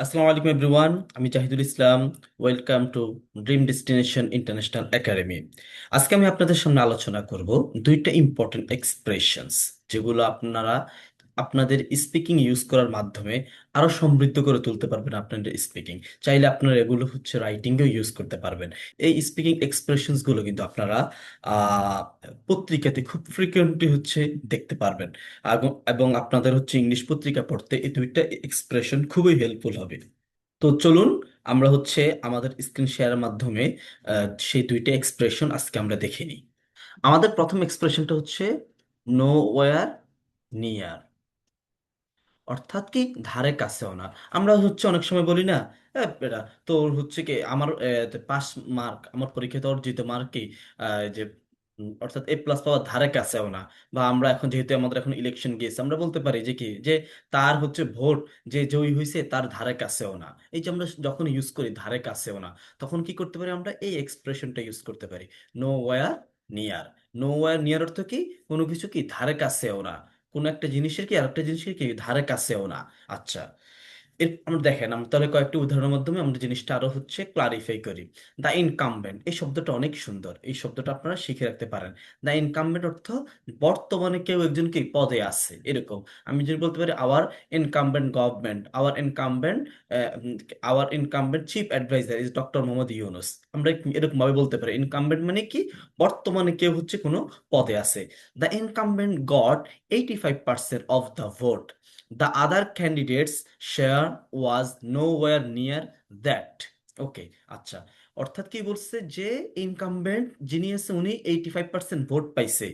আসসালামু আলাইকুম এভরিওয়ান, আমি Zahidul Islam. Welcome to dream destination international academy. আজকে আমি আপনাদের সামনে আলোচনা করব দুইটা ইম্পর্টেন্ট এক্সপ্রেশনস, যেগুলো আপনারা আপনাদের স্পিকিং ইউজ করার মাধ্যমে আরো সমৃদ্ধ করে তুলতে পারবেন আপনাদের স্পিকিং। চাইলে আপনারা এগুলো হচ্ছে রাইটিংয়েও ইউজ করতে পারবেন। এই স্পিকিং এক্সপ্রেশনস গুলো কিন্তু আপনারা আহ পত্রিকাতে খুব ফ্রিকোয়েন্টলি হচ্ছে দেখতে পারবেন, এবং আপনাদের হচ্ছে ইংলিশ পত্রিকা পড়তে এই দুইটা এক্সপ্রেশন খুবই হেল্পফুল হবে। তো চলুন আমরা হচ্ছে আমাদের স্ক্রিন শেয়ারের মাধ্যমে সেই দুইটা এক্সপ্রেশন আজকে আমরা দেখে নিই। আমাদের প্রথম এক্সপ্রেশনটা হচ্ছে নো ওয়ার নিয়ার, অর্থাৎ কি ধারে কাছেও না। আমরা হচ্ছে অনেক সময় বলি না, বেটা তোর হচ্ছে কি আমার পাস মার্ক, আমার পরীক্ষাতে অর্জিত মার্ক কি যে অর্থাৎ এ প্লাস পাওয়ার ধারে কাছেও না। বা আমরা এখন যেহেতু আমাদের এখন ইলেকশন গেছে, আমরা বলতে পারি যে কি যে তার হচ্ছে ভোট যে জয়ী হয়েছে তার ধারে কাছেও না। এই যে আমরা যখন ইউজ করি ধারে কাছেও না, তখন কি করতে পারি, আমরা এই এক্সপ্রেশনটা ইউজ করতে পারি, nowhere near. Nowhere near অর্থ কি, কোনো কিছু কি ধারে কাছেও না, কোনো একটা জিনিসের কি আরেকটা জিনিসের কি ধারে কাছেও না। আচ্ছা, এর আমরা দেখেন, আমরা তাহলে কয়েকটি উদাহরণের মাধ্যমে আমরা জিনিসটা আরো হচ্ছে ক্লারিফাই করি। দ্য ইনকামবেন্ট, এই শব্দটা অনেক সুন্দর, এই শব্দটা আপনারা শিখে রাখতে পারেন। দ্য ইনকামবেন্ট অর্থ বর্তমানে কেউ একজন কি পদে আছে এরকম। আমি যদি বলতে পারি our incumbent government, our incumbent chief adviser is doctor Muhammad Yunus. আমরা এরকম ভাবে বলতে পারি ইনকামবেন্ট মানে কি, বর্তমানে কেউ হচ্ছে কোনো পদে আছে। The incumbent goat 85% of the vote, the other candidates share was nowhere near that. ওকে, আচ্ছা, অর্থাৎ কি বলছে যে ইনকামবেন্ট যিনি আছে উনি 85% ভোট পাইছে,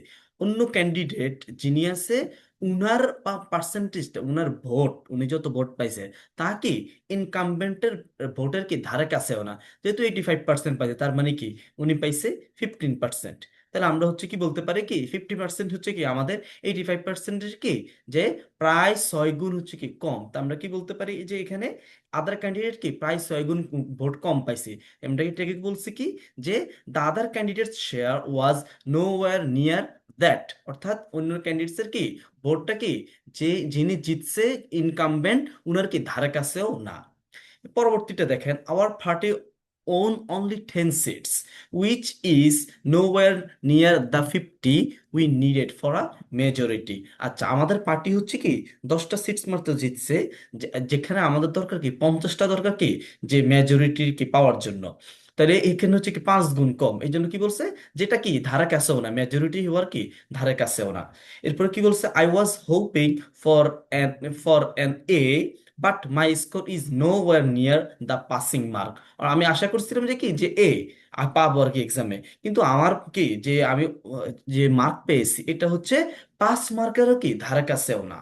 অন্য ক্যান্ডিডেট যিনি আছে উনার পার্সেন্টেজটা, উনার ভোট, উনি যত ভোট পাইছে তা কি ইনকামবেন্টের ভোটের কি ধারে কাছেও না। যেহেতু 85% পাইছে, তার মানে কি উনি পাইছে 15%। তাহলে আমরা হচ্ছে কি বলতে পারি, কি 50% হচ্ছে কি আমাদের 85%-এর কি যে প্রায় 6 গুণ হচ্ছে কি কম। তা আমরা কি বলতে পারি যে এখানে আদার ক্যান্ডিডেট কি প্রায় 6 গুণ ভোট কম পাইছে। আমরা এটাকে বলছি কি যে the other candidate share was nowhere near that, অর্থাৎ অন্য ক্যান্ডিডেটস এর কি ভোটটা কি যে যিনি জিতছে ইনকামবেন্ট উনার কি ধারে কাছেও না। পরবর্তীটা দেখেন, hour party own only 10 seats, which is nowhere near the 50 we needed for a majority. আচ্ছা, আমাদের পার্টি হচ্ছে কি 10টা সিটস মাত্র জিতছে, যেখানে আমাদের দরকার কি 50টা দরকার কি যে মেজরিটি কি পাওয়ার জন্য। তাহলে এখানে হচ্ছে কি 5 গুণ কম, এই জন্য কি বলছে যেটা কি ধারে কাছেও না, মেজরিটি হওয়ার কি ধারে কাছেও না। এরপরে কি বলছে, I was hoping for an for an A but my score is nowhere near the passing mark. আর আমি আশা করছিলাম যে কি যে এ পাবো আর কি এক্সামে, কিন্তু আমার কি যে আমি যে মার্ক পেয়েছি এটা হচ্ছে 5 মার্কেরও কি ধারে কাছেও না।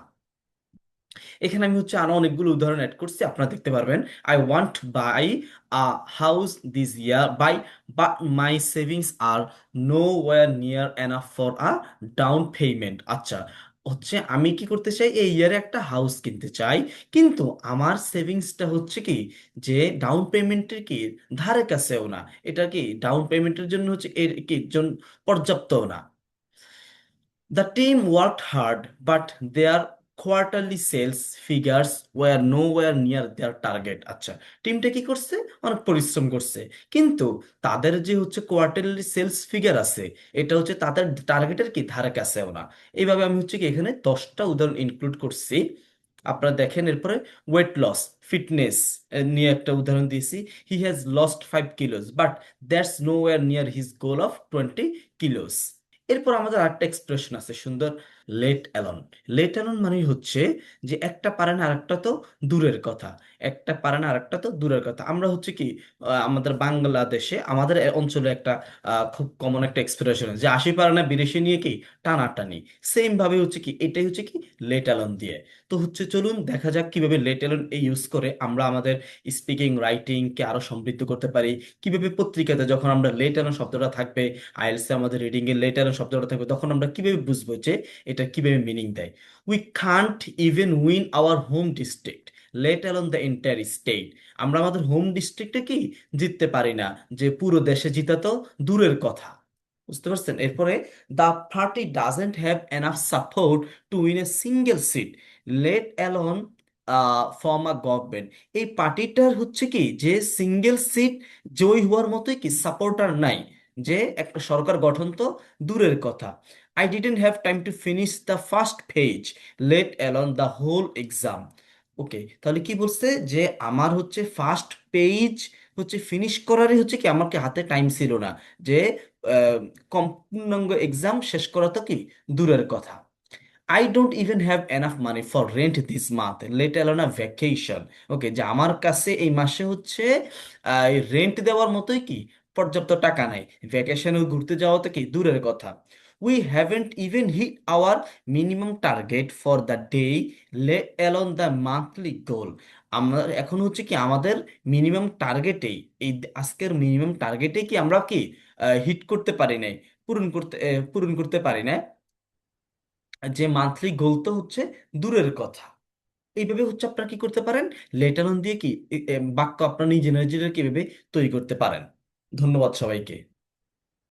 এখানে আমি হচ্ছে আরো অনেকগুলো উদাহরণ অ্যাড করছি, আপনারা দেখতে পারবেন। I want buy a house this year buy, but my savings are nowhere near enough for a down payment. আচ্ছা, হচ্ছে আমি কি করতে চাই, এই ইয়ারে একটা হাউস কিনতে চাই, কিন্তু আমার সেভিংসটা হচ্ছে কি যে ডাউন পেমেন্টের কি ধারে কাছেও না। এটা কি ডাউন পেমেন্টের জন্য হচ্ছে এর কি পর্যাপ্ত না। The team worked hard, but their quarterly sales figures were nowhere near their target. আচ্ছা, টিমটা কি করছে, অনেক পরিশ্রম করছে, কিন্তু তাদের যে হচ্ছে কোয়ার্টারলি সেলস ফিগার আছে এটা হচ্ছে তাদের টার্গেটের কি ধারে কাছেও না। এইভাবে আমি হচ্ছে কি এখানে 10টা উদাহরণ ইনক্লুড করছি। আপনারা দেখেন এরপরে ওয়েট লস, ফিটনেস নিয়ে একটা উদাহরণ দিয়েছি। He has lost 5 kilos but that's nowhere near his goal of 20 kilos. এরপর আমাদের আরেকটা এক্সপ্রেশন আছে সুন্দর, লেট অ্যালোন। লেট অ্যালোন মানে হচ্ছে যে একটা পারে না আরেকটা তো দূরের কথা, একটা পারে না আরেকটা তো দূরের কথা। আমরা হচ্ছে কি আমাদের বাংলাদেশে আমাদের অঞ্চলে একটা খুব কমন একটা এক্সপ্রেশন যে 80 পারে না 82 নিয়ে কি টানাটানি। সেম ভাবে হচ্ছে কি এটাই হচ্ছে কি লেট অ্যালোন দিয়ে। তো হচ্ছে চলুন দেখা যাক কিভাবে লেট অ্যালোন এই ইউজ করে আমরা আমাদের স্পিকিং রাইটিং কে আরো সমৃদ্ধ করতে পারি। কিভাবে পত্রিকাতে যখন আমরা লেট অ্যালোন শব্দটা থাকবে, আইএলটিএস আমাদের রিডিং এর লেটার শব্দটা থাকবে, তখন আমরা কিভাবে বুঝবো যে এটা কিভাবে মিনিং দেয়। We can't even win our home district, let alone the entire state. আমরা আমাদের হোম ডিস্ট্রিক্টে কি জিততে পারি না, যে পুরো দেশে জিতা তো দূরের কথা। বুঝতে পারছেন? এরপরে the party doesn't have enough support to win a single seat, let alone form a government. এই পার্টিটার হচ্ছে কি যে সিঙ্গেল সিট জয়ী হওয়ার মতোই কি সাপোর্টার নাই, যে একটা সরকার গঠন তো দূরের কথা। I didn't have time to finish the first page, let alone the whole exam. Okay, তাহলে কি বলছে যে আমার হচ্ছে ফার্স্ট পেজ হচ্ছে ফিনিশ করারই হচ্ছে কি আমার কি হাতে টাইম ছিল না, যে আহ, পূর্ণাঙ্গ এক্সাম শেষ করা তো কি দূরের কথা। I don't even have enough money for rent this month, let alone a vacation. Okay, যে আমার কাছে এই মাসে হচ্ছে রেন্ট দেওয়ার মতোই কি পর্যাপ্ত টাকা নাই, ভ্যাকেশনে ঘুরতে যাওয়া তো কি দূরের কথা। We haven't even hit our minimum target for the day, let alone the monthly goal. আমরা এখন হচ্ছে কি আমাদের মিনিমাম টার্গেটেই, এই আজকের মিনিমাম টার্গেটে কি আমরা কি হিট করতে পারি নাই, পূরণ করতে পারি না, যে মান্থলি গোল তো হচ্ছে দূরের কথা। এইভাবে হচ্ছে আপনারা কি করতে পারেন, লেটার অন দিয়ে কি বাক্য আপনার নিজে নিজের কিভাবে তৈরি করতে পারেন। ধন্যবাদ সবাইকে।